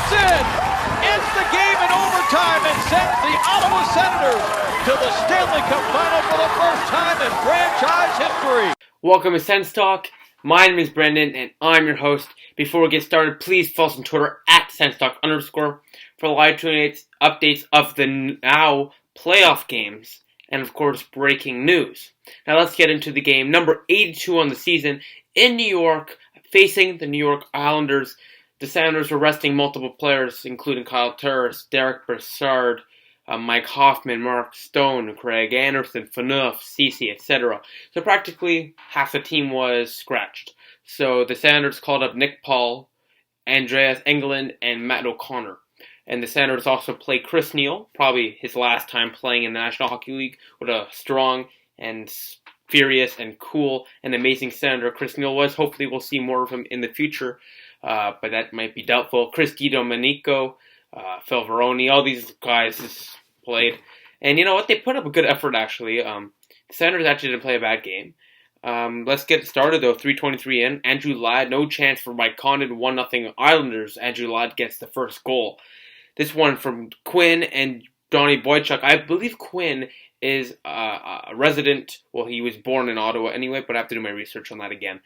It's in! Ends the game in overtime and sends the Ottawa Senators to the Stanley Cup Final for the first time in franchise history. Welcome to SENS Talk. My name is Brendan and I'm your host. Before we get started, please follow us on Twitter at SENSTalk_ for live updates of the now playoff games and of course breaking news. Now let's get into the game. Number 82 on the season in New York, facing the New York Islanders. The Senators were resting multiple players, including Kyle Turris, Derek Brassard, Mike Hoffman, Mark Stone, Craig Anderson, Phaneuf, Ceci, etc. So practically half the team was scratched. So the Senators called up Nick Paul, Andreas Englund, and Matt O'Connor. And the Senators also played Chris Neil, probably his last time playing in the National Hockey League, with a strong and furious and cool and amazing Senator Chris Neil was. Hopefully we'll see more of him in the future, but that might be doubtful. Chris DiDomenico, Phil Veroni, all these guys played. And you know what? They put up a good effort, actually. The Senators actually didn't play a bad game. Let's get started, though. 3:23 in. Andrew Ladd, no chance for Mike Condon. 1-0 Islanders. Andrew Ladd gets the first goal. This one from Quinn and Donnie Boychuk. I believe Quinn is a resident. Well, he was born in Ottawa anyway, but I have to do my research on that again.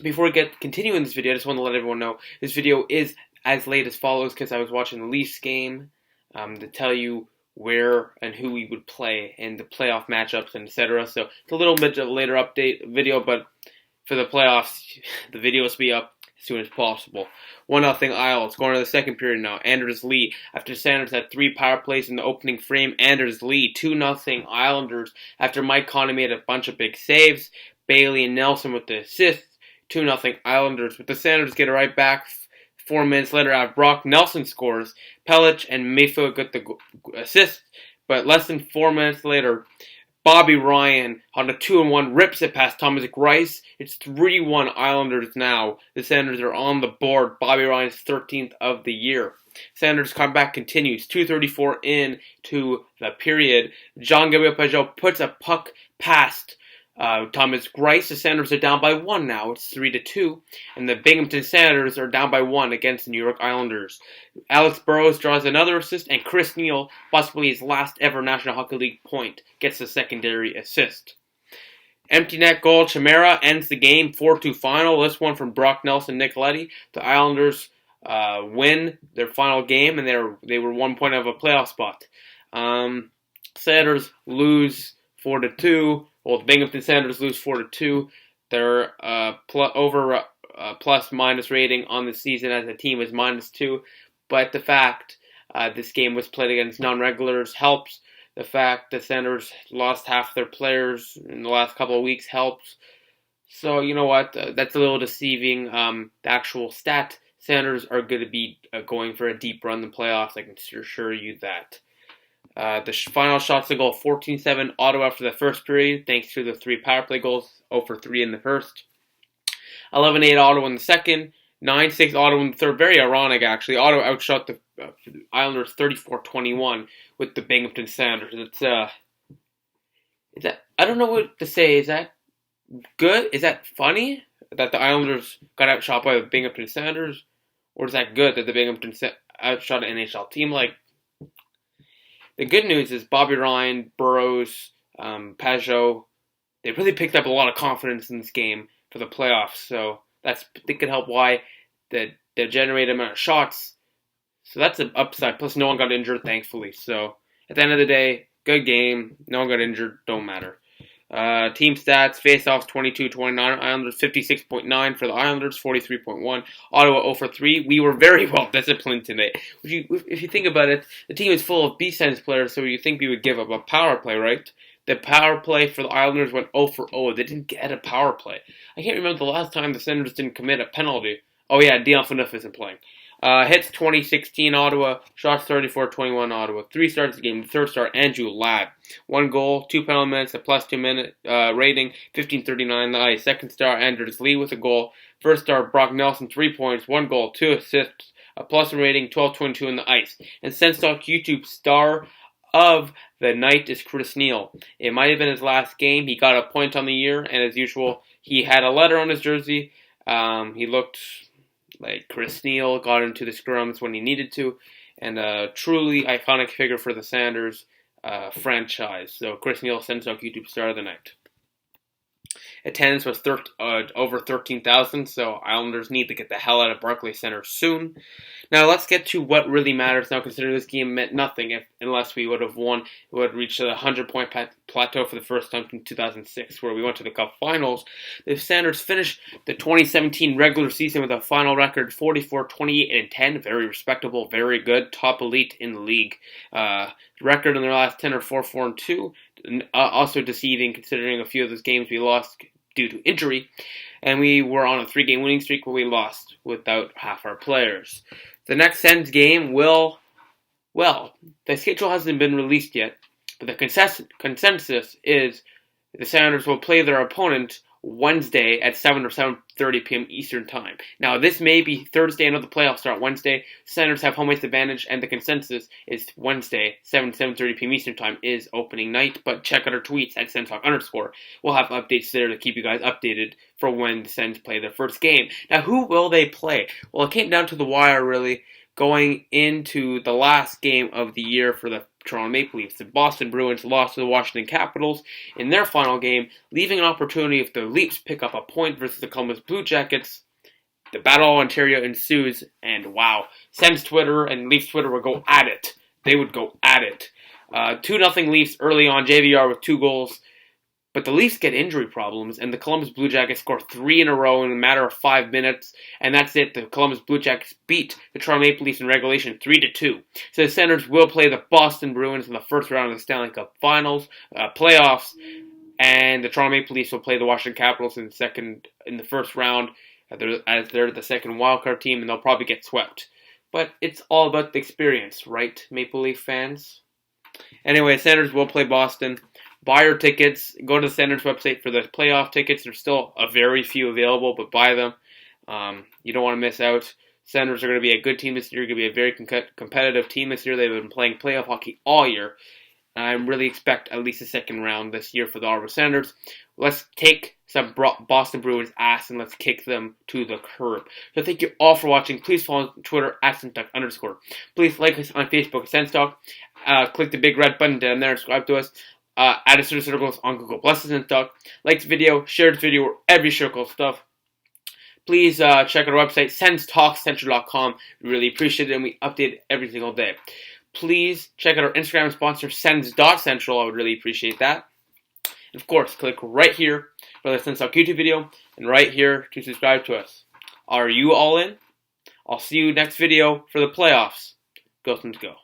Before we continue in this video, I just want to let everyone know this video is as late as follows because I was watching the Leafs game to tell you where and who we would play in the playoff matchups and etc. So it's a little bit of a later update video, but for the playoffs, the video will be up as soon as possible. 1-0 Isles, going to the second period now. Anders Lee, after Sanders had 3 power plays in the opening frame. Anders Lee, 2-0 Islanders, after Mike Condon made a bunch of big saves. Bailey and Nelson with the assists. 2-0 Islanders, but the Senators get it right back. 4 minutes later, Brock Nelson scores. Pelech and Mayfield get the assist, but less than 4 minutes later, Bobby Ryan on a 2-1 rips it past Thomas Greiss. It's 3-1 Islanders now. The Senators are on the board. Bobby Ryan's 13th of the year. Senators comeback continues. 2:34 into the period. Jean-Gabriel Pageau puts a puck past Thomas Greiss. The Senators are down by 1 now. It's 3-2. And the Binghamton Senators are down by 1 against the New York Islanders. Alex Burrows draws another assist, and Chris Neil, possibly his last ever National Hockey League point, gets the secondary assist. Empty net goal. Chimera ends the game. 4-2 final. This one from Brock Nelson, Nicoletti. The Islanders win their final game, and they were 1 point of a playoff spot. Senators lose 4-2. Well, the Binghamton Senators lose 4-2. Their plus-minus rating on the season as a team is -2. But the fact this game was played against non-regulars helps. The fact the Senators lost half their players in the last couple of weeks helps. So, you know what? That's a little deceiving. The actual stat, Senators are going to be going for a deep run in the playoffs. I can assure you that. The final shots to goal, 14-7 Ottawa after the first period, thanks to the 3 power play goals, 0-for-3 in the first. 11-8 Ottawa in the second, 9-6 Ottawa in the third. Very ironic, actually. Ottawa outshot the Islanders 34-21 with the Binghamton Senators. Is that I don't know what to say. Is that good? Is that funny that the Islanders got outshot by the Binghamton Senators, or is that good that the Binghamton outshot an NHL team? The good news is Bobby Ryan, Burrows, Pageau, they really picked up a lot of confidence in this game for the playoffs. So that could help why the generated amount of shots. So that's an upside. Plus, no one got injured, thankfully. So at the end of the day, good game. No one got injured. Don't matter. Team stats, face-offs 22-29, Islanders 56.9 for the Islanders, 43.1, Ottawa 0-for-3. We were very well disciplined today. If you think about it, the team is full of B-Sense players, so you think we would give up a power play, right? The power play for the Islanders went 0-for-0. They didn't get a power play. I can't remember the last time the Senators didn't commit a penalty. Oh yeah, Dion Phaneuf isn't playing. Hits 2016 Ottawa, shots 34-21 Ottawa. 3 starts the game. The third start, Andrew Ladd. 1 goal, 2 penalty minutes, a +2 minute rating, 15:39 on the ice. Second star, Anders Lee with a goal. First star, Brock Nelson, 3 points, 1 goal, 2 assists, a +1 rating, 12:22 on the ice. And SENS Talk YouTube star of the night is Chris Neil. It might have been his last game. He got a point on the year, and as usual, he had a letter on his jersey. He looked Like Chris Neal got into the scrums when he needed to, and a truly iconic figure for the Sanders franchise. So Chris Neal, Sens Talk YouTube Star of the Night. Attendance was over 13,000, so Islanders need to get the hell out of Barclays Center soon. Now let's get to what really matters now, considering this game meant nothing unless we would have won. It would have reached the 100-point plateau for the first time in 2006, where we went to the Cup Finals. The Sanders finished the 2017 regular season with a final record 44, 28, and 10. Very respectable, very good, top elite in the league. Record in their last 10 are 4, 4, and 2. Also deceiving, considering a few of those games we lost due to injury, and we were on a 3-game winning streak where we lost without half our players. The next Sens game the schedule hasn't been released yet, but the consensus is the Sounders will play their opponent Wednesday at 7 or 7:30 p.m. Eastern Time. Now, this may be Thursday. I know the playoffs start Wednesday. Sounders have home ice advantage, and the consensus is Wednesday, 7:30 p.m. Eastern Time is opening night. But check out our tweets at SensTalk_. We'll have updates there to keep you guys updated for when the Sens play their first game. Now, who will they play? Well, it came down to the wire, really, going into the last game of the year for the Toronto Maple Leafs. The Boston Bruins lost to the Washington Capitals in their final game, leaving an opportunity if the Leafs pick up a point versus the Columbus Blue Jackets. The Battle of Ontario ensues, and wow, Sens Twitter and Leafs Twitter would go at it. They would go at it. 2-0 Leafs early on, JVR with 2 goals. But the Leafs get injury problems, and the Columbus Blue Jackets score 3 in a row in a matter of 5 minutes, and that's it. The Columbus Blue Jackets beat the Toronto Maple Leafs in regulation 3-2. So the Senators will play the Boston Bruins in the first round of the Stanley Cup Finals, playoffs, and the Toronto Maple Leafs will play the Washington Capitals in the first round, as they're the second wildcard team, and they'll probably get swept. But it's all about the experience, right, Maple Leaf fans? Anyway, Senators will play Boston. Buy your tickets. Go to the Senators website for the playoff tickets. There's still a very few available, but buy them. You don't want to miss out. Senators are going to be a good team this year. Going to be a very competitive team this year. They've been playing playoff hockey all year. I really expect at least a second round this year for the Ottawa Senators. Let's take some Boston Bruins ass and let's kick them to the curb. So thank you all for watching. Please follow us on Twitter at SensTalk_. Please like us on Facebook at SensTalk. Click the big red button down there and subscribe to us. Add us to the circles on Google Plus and stuff. Like the video, share this video wherever you share cool stuff. Please check our website, SensTalkCentral.com. We really appreciate it, and we update it every single day. Please check out our Instagram sponsor, Sens.Central. I would really appreciate that. And of course, click right here for the Sens Talk YouTube video, and right here to subscribe to us. Are you all in? I'll see you next video for the playoffs. Go Sens go.